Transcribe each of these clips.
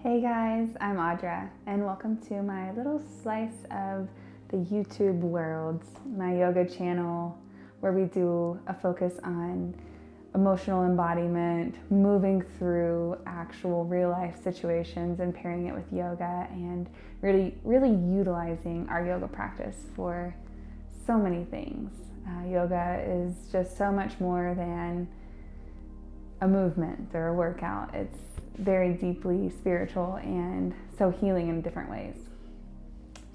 Hey guys, I'm Audra, and welcome to my little slice of the YouTube world, my yoga channel, where we do a focus on emotional embodiment, moving through actual real life situations and pairing it with yoga, and really utilizing our yoga practice for so many things. Yoga is just so much more than a movement or a workout. It's very deeply spiritual and so healing in different ways.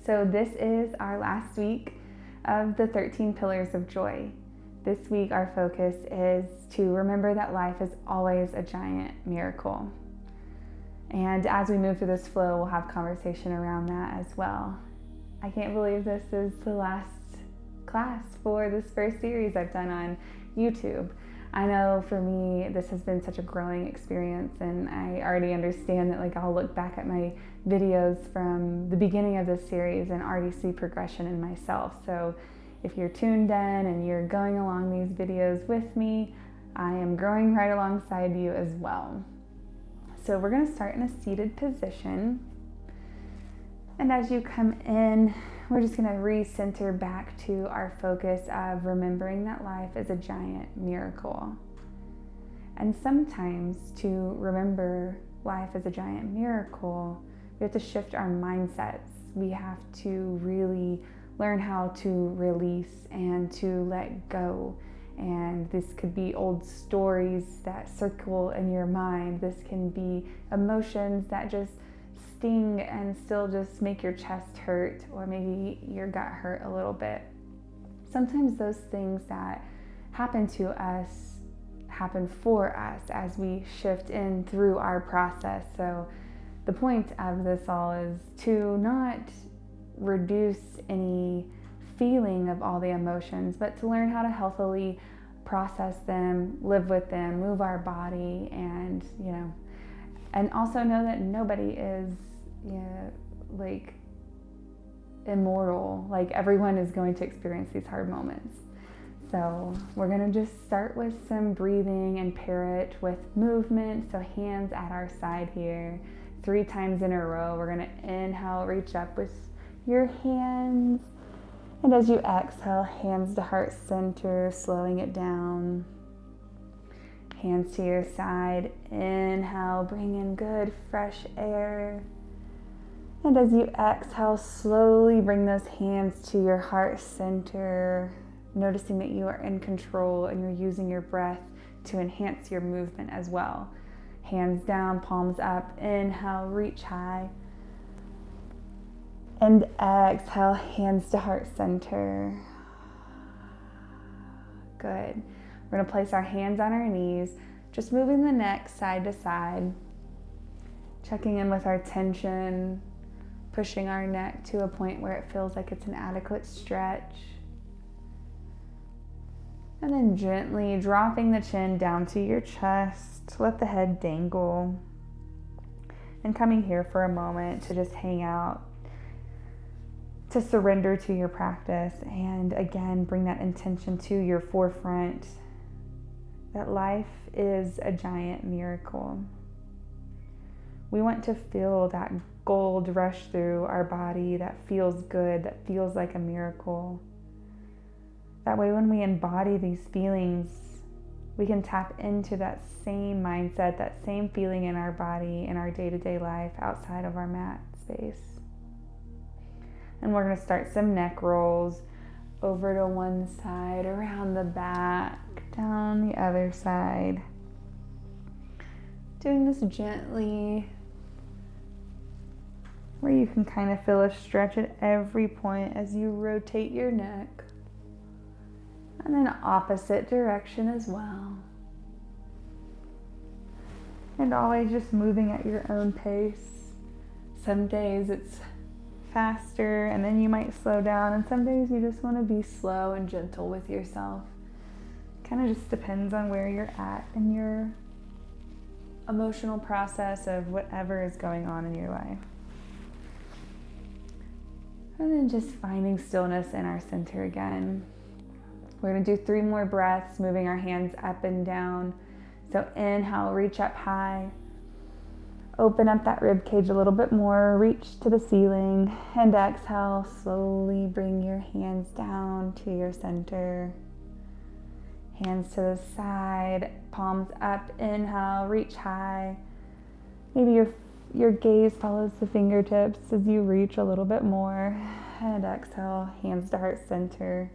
So this is our last week of the 13 Pillars of Joy. This week our focus is to remember that life is always a giant miracle. And as we move through this flow, we'll have conversation around that as well. I can't believe this is the last class for this first series I've done on YouTube. I know for me, this has been such a growing experience, and I already understand that I'll look back at my videos from the beginning of this series and already see progression in myself. So if you're tuned in and you're going along these videos with me, I am growing right alongside you as well. So we're going to start in a seated position. And as you come in, we're just going to recenter back to our focus of remembering that life is a giant miracle. And sometimes to remember life as a giant miracle, we have to shift our mindsets. We have to really learn how to release and to let go. And this could be old stories that circle in your mind. This can be emotions that just sting and still just make your chest hurt, or maybe your gut hurt a little bit. Sometimes those things that happen to us happen for us as we shift in through our process. So the point of this all is to not reduce any feeling of all the emotions, but to learn how to healthily process them, live with them, move our body, and also know that nobody is immortal. Everyone is going to experience these hard moments. So we're going to just start with some breathing and pair it with movement. So hands at our side here, 3 times in a row. We're going to inhale, reach up with your hands. And as you exhale, hands to heart center, slowing it down. Hands to your side. Inhale, bring in good fresh air. And as you exhale, slowly bring those hands to your heart center, noticing that you are in control and you're using your breath to enhance your movement as well. Hands down, palms up. Inhale, reach high. And exhale, hands to heart center. Good. We're going to place our hands on our knees, just moving the neck side to side, checking in with our tension, pushing our neck to a point where it feels like it's an adequate stretch. And then gently dropping the chin down to your chest, let the head dangle. And coming here for a moment to just hang out, to surrender to your practice, and again, bring that intention to your forefront, that life is a giant miracle. We want to feel that gold rush through our body that feels good, that feels like a miracle. That way, when we embody these feelings, we can tap into that same mindset, that same feeling in our body, in our day-to-day life, outside of our mat space. And we're going to start some neck rolls over to one side, around the back, down the other side. Doing this gently, where you can kind of feel a stretch at every point as you rotate your neck. And then opposite direction as well. And always just moving at your own pace. Some days it's faster and then you might slow down, and some days you just want to be slow and gentle with yourself. Kind of just depends on where you're at in your emotional process of whatever is going on in your life. And then just finding stillness in our center again. We're going to do 3 more breaths, moving our hands up and down. So inhale, reach up high. Open up that rib cage a little bit more, reach to the ceiling, and exhale, slowly bring your hands down to your center. Hands to the side, palms up, inhale, reach high. Maybe your gaze follows the fingertips as you reach a little bit more. And exhale, hands to heart center.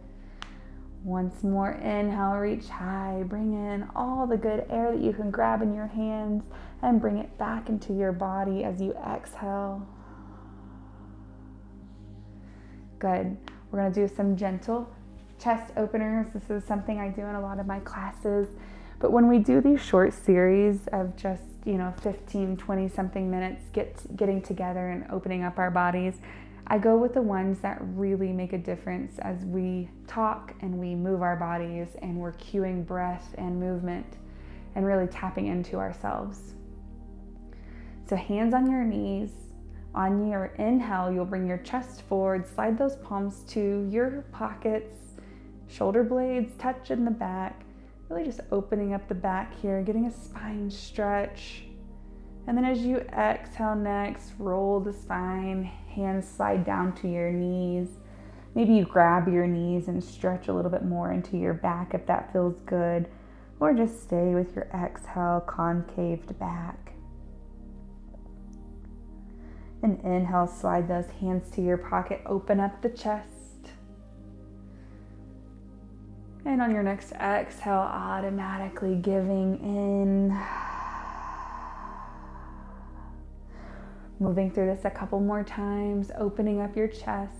Once more, inhale, reach high. Bring in all the good air that you can grab in your hands and bring it back into your body as you exhale. Good. We're going to do some gentle chest openers. This is something I do in a lot of my classes. But when we do these short series of just, 15, 20 something minutes getting together and opening up our bodies, I go with the ones that really make a difference as we talk and we move our bodies and we're cueing breath and movement and really tapping into ourselves. So hands on your knees. On your inhale, you'll bring your chest forward, slide those palms to your pockets, shoulder blades touch in the back, really just opening up the back here, getting a spine stretch. And then as you exhale next, roll the spine, hands slide down to your knees. Maybe you grab your knees and stretch a little bit more into your back if that feels good, or just stay with your exhale, concaved back. And inhale, slide those hands to your pocket, open up the chest. And on your next exhale, automatically giving in. Moving through this a couple more times, opening up your chest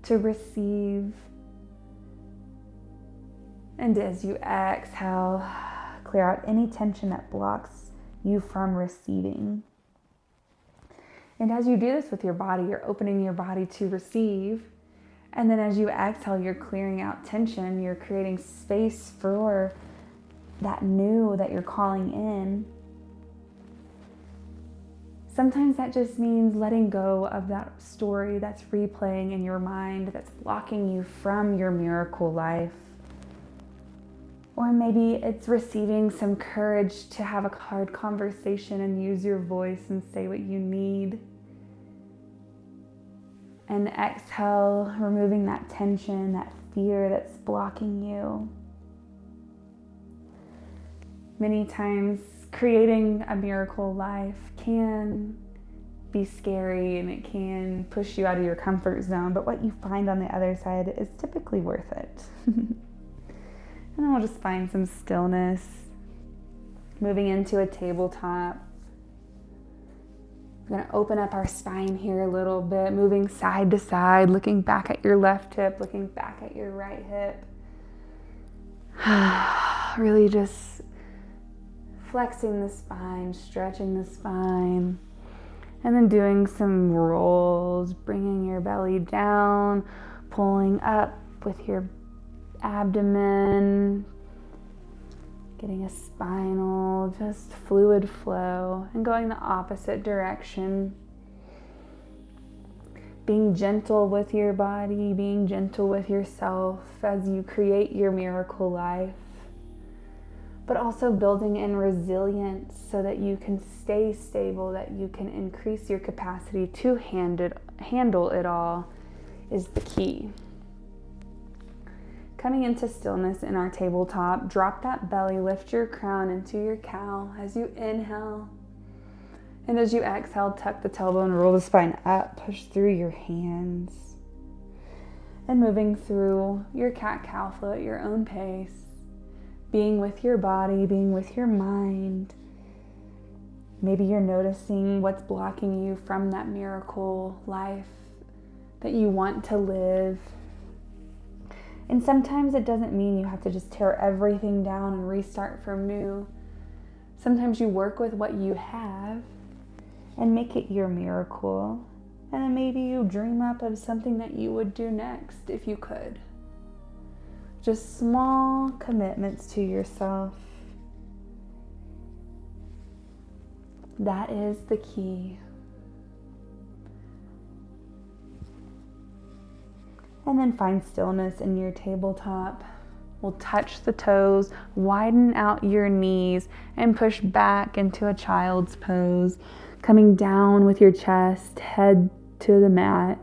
to receive. And as you exhale, clear out any tension that blocks you from receiving. And as you do this with your body, you're opening your body to receive. And then as you exhale, you're clearing out tension. You're creating space for that new that you're calling in. Sometimes that just means letting go of that story that's replaying in your mind, that's blocking you from your miracle life. Or maybe it's receiving some courage to have a hard conversation and use your voice and say what you need. And exhale, removing that tension, that fear that's blocking you. Many times, creating a miracle life can be scary and it can push you out of your comfort zone, but what you find on the other side is typically worth it. And then we'll just find some stillness, moving into a tabletop. We're going to open up our spine here a little bit, moving side to side, looking back at your left hip, looking back at your right hip. Really just flexing the spine, stretching the spine, and then doing some rolls, bringing your belly down, pulling up with your abdomen, getting a spinal, just fluid flow, and going the opposite direction. Being gentle with your body, being gentle with yourself as you create your miracle life, but also building in resilience so that you can stay stable, that you can increase your capacity to handle it all is the key. Coming into stillness in our tabletop, drop that belly, lift your crown into your cow as you inhale. And as you exhale, tuck the tailbone, roll the spine up, push through your hands. And moving through your cat-cow flow at your own pace. Being with your body, being with your mind. Maybe you're noticing what's blocking you from that miracle life that you want to live. And sometimes it doesn't mean you have to just tear everything down and restart from new. Sometimes you work with what you have and make it your miracle. And then maybe you dream up of something that you would do next if you could. Just small commitments to yourself. That is the key. And then find stillness in your tabletop. We'll touch the toes, widen out your knees, and push back into a child's pose, coming down with your chest, head to the mat.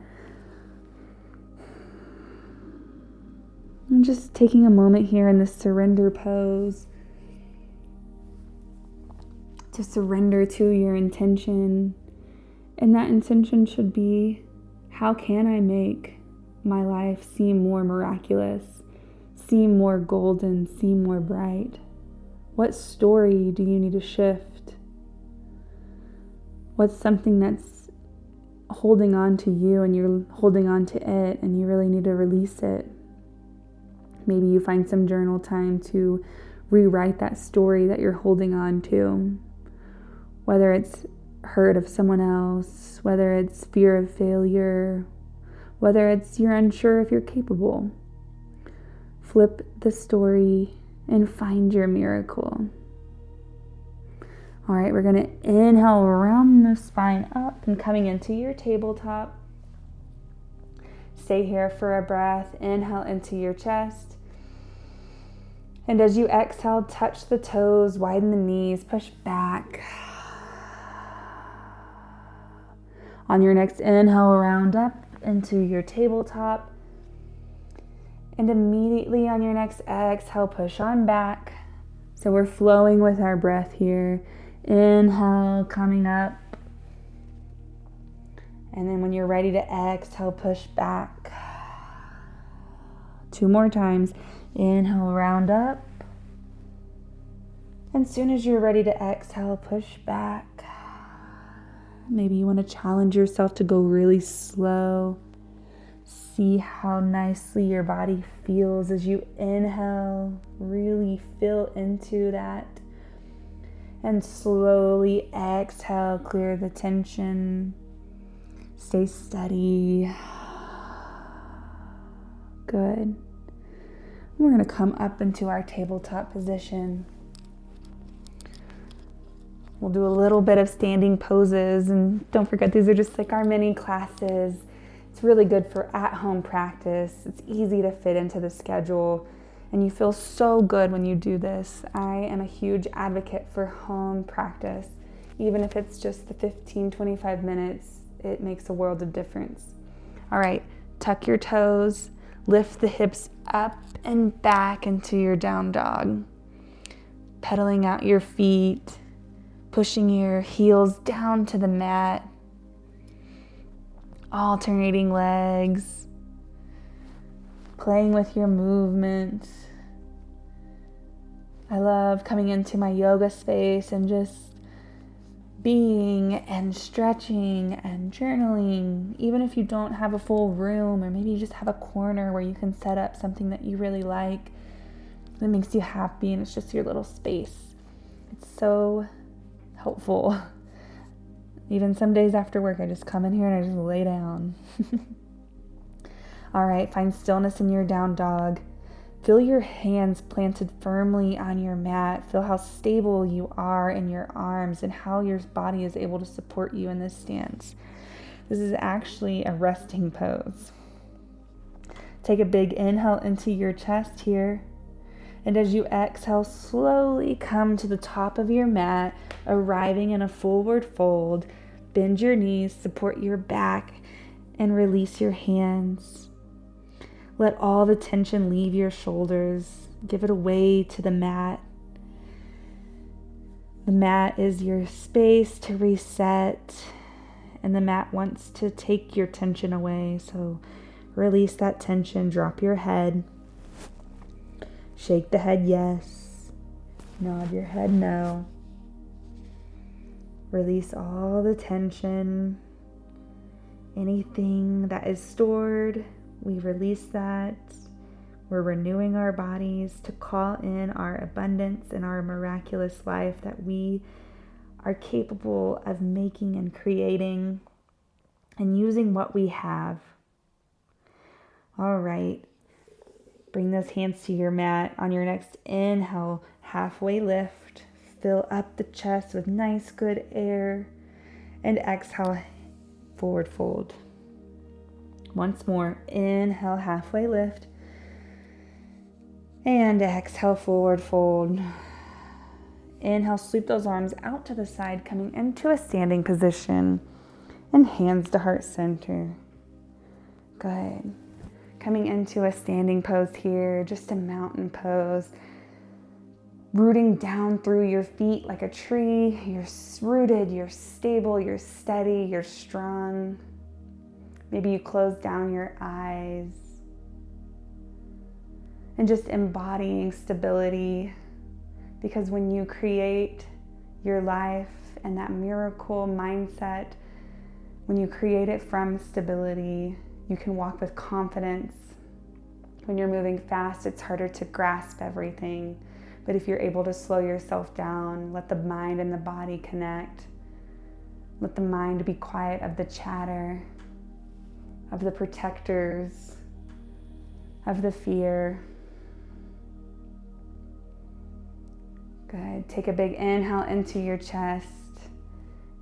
And just taking a moment here in the surrender pose to surrender to your intention. And that intention should be, how can I make my life seem more miraculous, seem more golden, seem more bright? What story do you need to shift? What's something that's holding on to you and you're holding on to it and you really need to release it? Maybe you find some journal time to rewrite that story that you're holding on to. Whether it's hurt of someone else, whether it's fear of failure, whether it's you're unsure if you're capable. Flip the story and find your miracle. All right, we're going to inhale, round the spine up and coming into your tabletop. Stay here for a breath. Inhale into your chest. And as you exhale, touch the toes, widen the knees, push back. On your next inhale, round up into your tabletop. And immediately on your next exhale, push on back. So we're flowing with our breath here. Inhale, coming up. And then when you're ready to exhale, push back. 2 more times. Inhale, round up. And as soon as you're ready to exhale, push back. Maybe you want to challenge yourself to go really slow. See how nicely your body feels as you inhale. Really feel into that. And slowly exhale, clear the tension. Stay steady. Good. We're going to come up into our tabletop position. We'll do a little bit of standing poses, and don't forget, these are just like our mini classes. It's really good for at-home practice. It's easy to fit into the schedule, and you feel so good when you do this. I am a huge advocate for home practice. Even if it's just the 15-25 minutes, it makes a world of difference. All right, tuck your toes, lift the hips up and back into your down dog. Pedaling out your feet, pushing your heels down to the mat. Alternating legs, playing with your movement. I love coming into my yoga space and just being and stretching and journaling, even if you don't have a full room, or maybe you just have a corner where you can set up something that you really like that makes you happy and it's just your little space. It's so helpful. Even some days after work, I just come in here and I just lay down. All right, find stillness in your down dog. Feel your hands planted firmly on your mat. Feel how stable you are in your arms and how your body is able to support you in this stance. This is actually a resting pose. Take a big inhale into your chest here. And as you exhale, slowly come to the top of your mat, arriving in a forward fold. Bend your knees, support your back, and release your hands. Let all the tension leave your shoulders. Give it away to the mat. The mat is your space to reset, and the mat wants to take your tension away. So release that tension, drop your head. Shake the head yes. Nod your head no. Release all the tension. Anything that is stored, we release that. We're renewing our bodies to call in our abundance and our miraculous life that we are capable of making and creating and using what we have. All right. Bring those hands to your mat. On your next inhale, halfway lift. Fill up the chest with nice, good air. And exhale, forward fold. Once more, inhale, halfway lift. And exhale, forward fold. Inhale, sweep those arms out to the side, coming into a standing position. And hands to heart center. Good. Coming into a standing pose here, just a mountain pose. Rooting down through your feet like a tree. You're rooted, you're stable, you're steady, you're strong. Maybe you close down your eyes. And just embodying stability, because when you create your life and that miracle mindset, when you create it from stability, you can walk with confidence. When you're moving fast, it's harder to grasp everything. But if you're able to slow yourself down, let the mind and the body connect, let the mind be quiet of the chatter, of the protectors, of the fear. Good. Take a big inhale into your chest,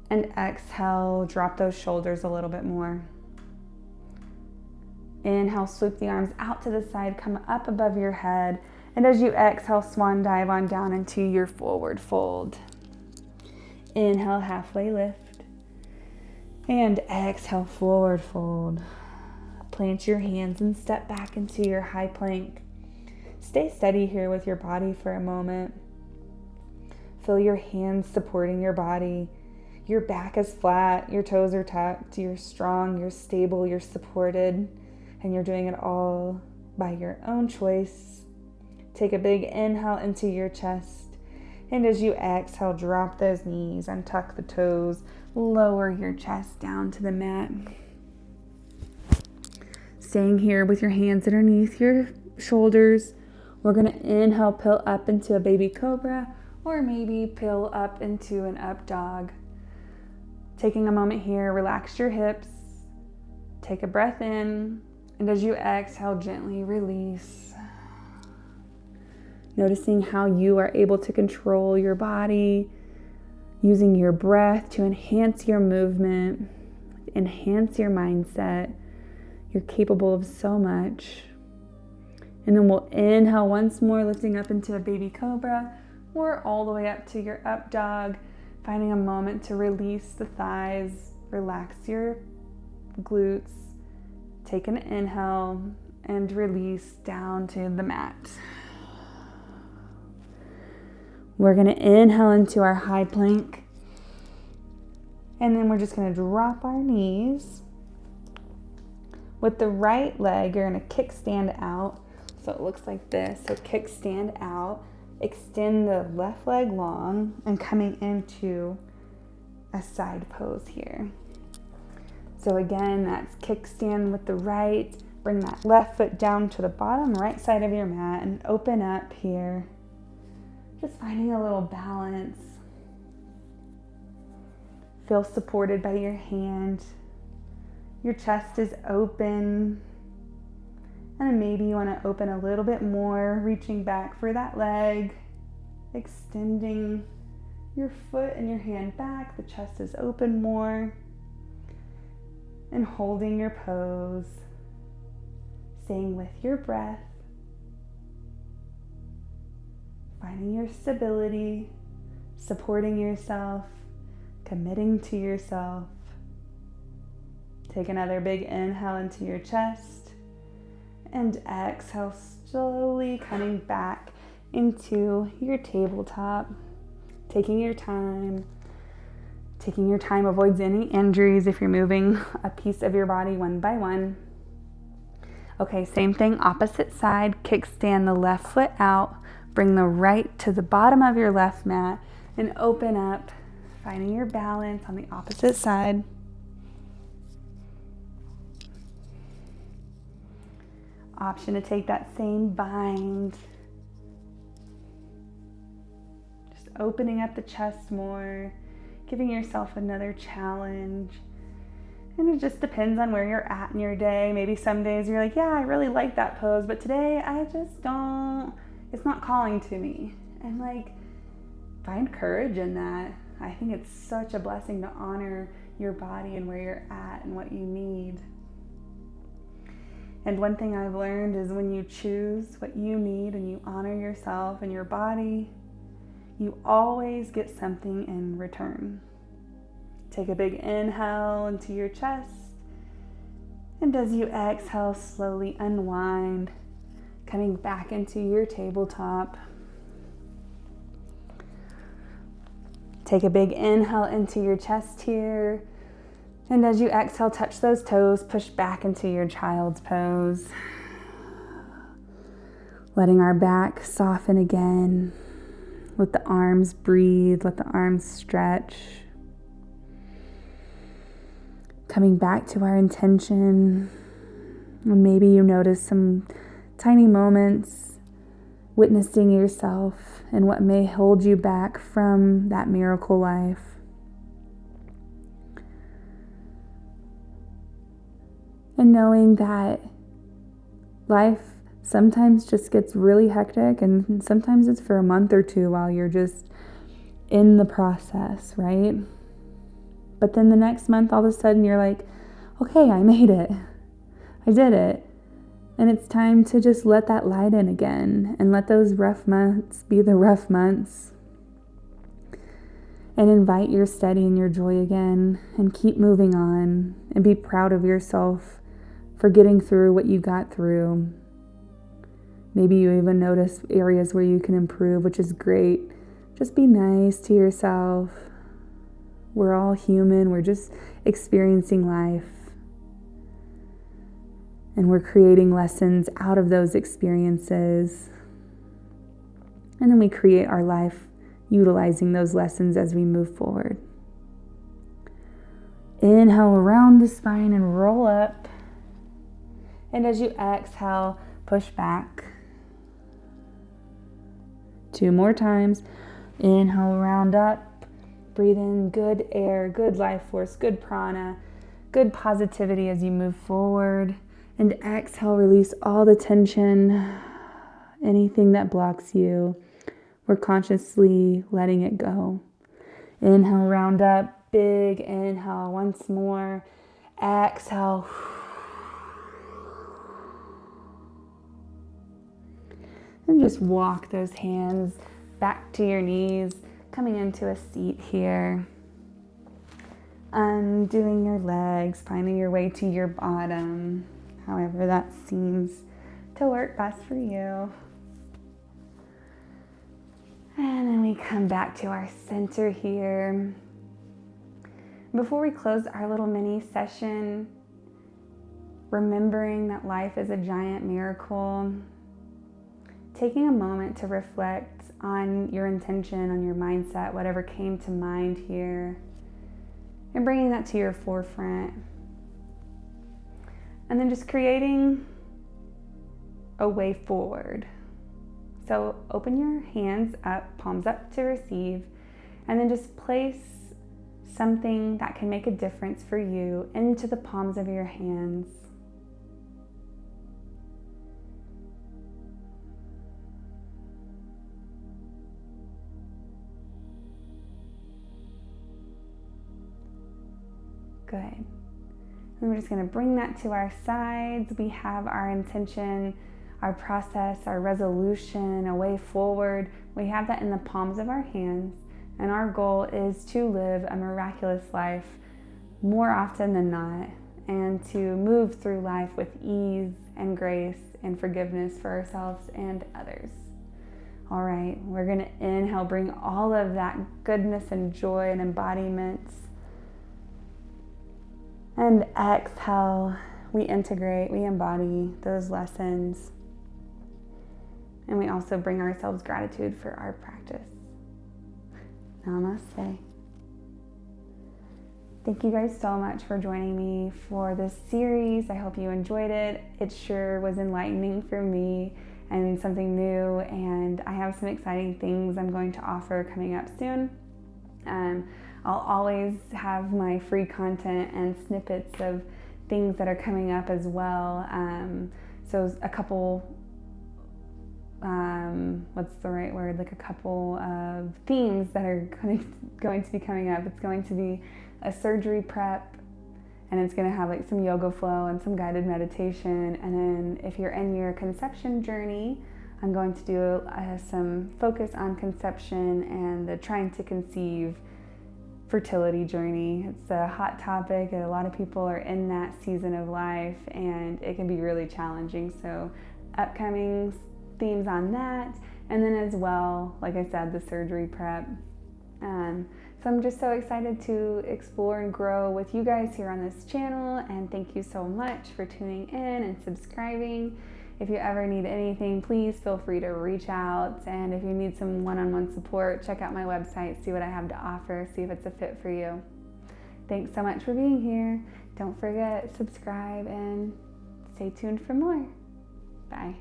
and exhale, drop those shoulders a little bit more. Inhale, sweep the arms out to the side, come up above your head, and as you exhale, swan dive on down into your forward fold. Inhale, halfway lift, and exhale, forward fold. Plant your hands and step back into your high plank. Stay steady here with your body for a moment. Feel your hands supporting your body. Your back is flat, your toes are tucked, you're strong, you're stable, you're supported, and you're doing it all by your own choice. Take a big inhale into your chest, and as you exhale, drop those knees, untuck the toes, lower your chest down to the mat. Staying here with your hands underneath your shoulders, we're going to inhale, peel up into a baby cobra, or maybe peel up into an up dog. Taking a moment here, relax your hips, take a breath in, and as you exhale, gently release. Noticing how you are able to control your body, using your breath to enhance your movement, enhance your mindset. You're capable of so much. And then we'll inhale once more, lifting up into a baby cobra, or all the way up to your up dog, finding a moment to release the thighs, relax your glutes, take an inhale, and release down to the mat. We're going to inhale into our high plank, and then we're just going to drop our knees. With the right leg, you're going to kickstand out, so it looks like this. So kickstand out. Extend the left leg long and coming into a side pose here. So again, that's kickstand with the right. Bring that left foot down to the bottom right side of your mat and open up here. Just finding a little balance. Feel supported by your hand. Your chest is open. And then maybe you want to open a little bit more, reaching back for that leg, extending your foot and your hand back. The chest is open more. And holding your pose, staying with your breath, finding your stability, supporting yourself, committing to yourself. Take another big inhale into your chest. And exhale, slowly coming back into your tabletop. Taking your time. Taking your time avoids any injuries if you're moving a piece of your body one by one. Okay, same thing, opposite side. Kickstand the left foot out. Bring the right to the bottom of your left mat and open up, finding your balance on the opposite side. Option to take that same bind. Just opening up the chest more, giving yourself another challenge. And it just depends on where you're at in your day. Maybe some days you're like, yeah, I really like that pose, but today I just don't, it's not calling to me. And find courage in that. I think it's such a blessing to honor your body and where you're at and what you need. And one thing I've learned is when you choose what you need and you honor yourself and your body, you always get something in return. Take a big inhale into your chest, and as you exhale, slowly unwind, coming back into your tabletop. Take a big inhale into your chest here. And as you exhale, touch those toes, push back into your child's pose. Letting our back soften again. Let the arms breathe, let the arms stretch. Coming back to our intention. And maybe you notice some tiny moments witnessing yourself and what may hold you back from that miracle life. And knowing that life sometimes just gets really hectic, and sometimes it's for a month or two while you're just in the process, right? But then the next month, all of a sudden you're like, okay, I made it. I did it. And it's time to just let that light in again and let those rough months be the rough months. And invite your steady and your joy again and keep moving on and be proud of yourself for getting through what you got through. Maybe you even notice areas where you can improve, which is great. Just be nice to yourself. We're all human. We're just experiencing life. And we're creating lessons out of those experiences. And then we create our life utilizing those lessons as we move forward. Inhale around the spine and roll up. And as you exhale, push back. 2 more times. Inhale, round up. Breathe in good air, good life force, good prana, good positivity as you move forward. And exhale, release all the tension, anything that blocks you. We're consciously letting it go. Inhale, round up, big inhale once more. Exhale. And just walk those hands back to your knees, coming into a seat here. Undoing your legs, finding your way to your bottom, however that seems to work best for you. And then we come back to our center here. Before we close our little mini session, remembering that life is a giant miracle, taking a moment to reflect on your intention, on your mindset, whatever came to mind here, and bringing that to your forefront. And then just creating a way forward. So open your hands up, palms up to receive, and then just place something that can make a difference for you into the palms of your hands. Good. And we're just going to bring that to our sides. We have our intention, our process, our resolution, a way forward. We have that in the palms of our hands. And our goal is to live a miraculous life more often than not, and to move through life with ease and grace and forgiveness for ourselves and others. All right, we're going to inhale, bring all of that goodness and joy and embodiment. And exhale, we integrate, we embody those lessons. And we also bring ourselves gratitude for our practice. Namaste. Thank you guys so much for joining me for this series. I hope you enjoyed it. It sure was enlightening for me and something new. And I have some exciting things I'm going to offer coming up soon. I'll always have my free content and snippets of things that are coming up as well. So a couple, what's the right word? Like a couple of themes that are going to be coming up. It's going to be a surgery prep, and it's going to have like some yoga flow and some guided meditation. And then if you're in your conception journey, I'm going to do some focus on conception and the trying to conceive fertility journey. It's a hot topic, and a lot of people are in that season of life, and it can be really challenging. So upcoming themes on that, and then as well, like I said, the surgery prep. So I'm just so excited to explore and grow with you guys here on this channel, and thank you so much for tuning in and subscribing. If you ever need anything, please feel free to reach out, and if you need some one-on-one support, check out my website, see what I have to offer, see if it's a fit for you. Thanks so much for being here. Don't forget, subscribe and stay tuned for more. Bye.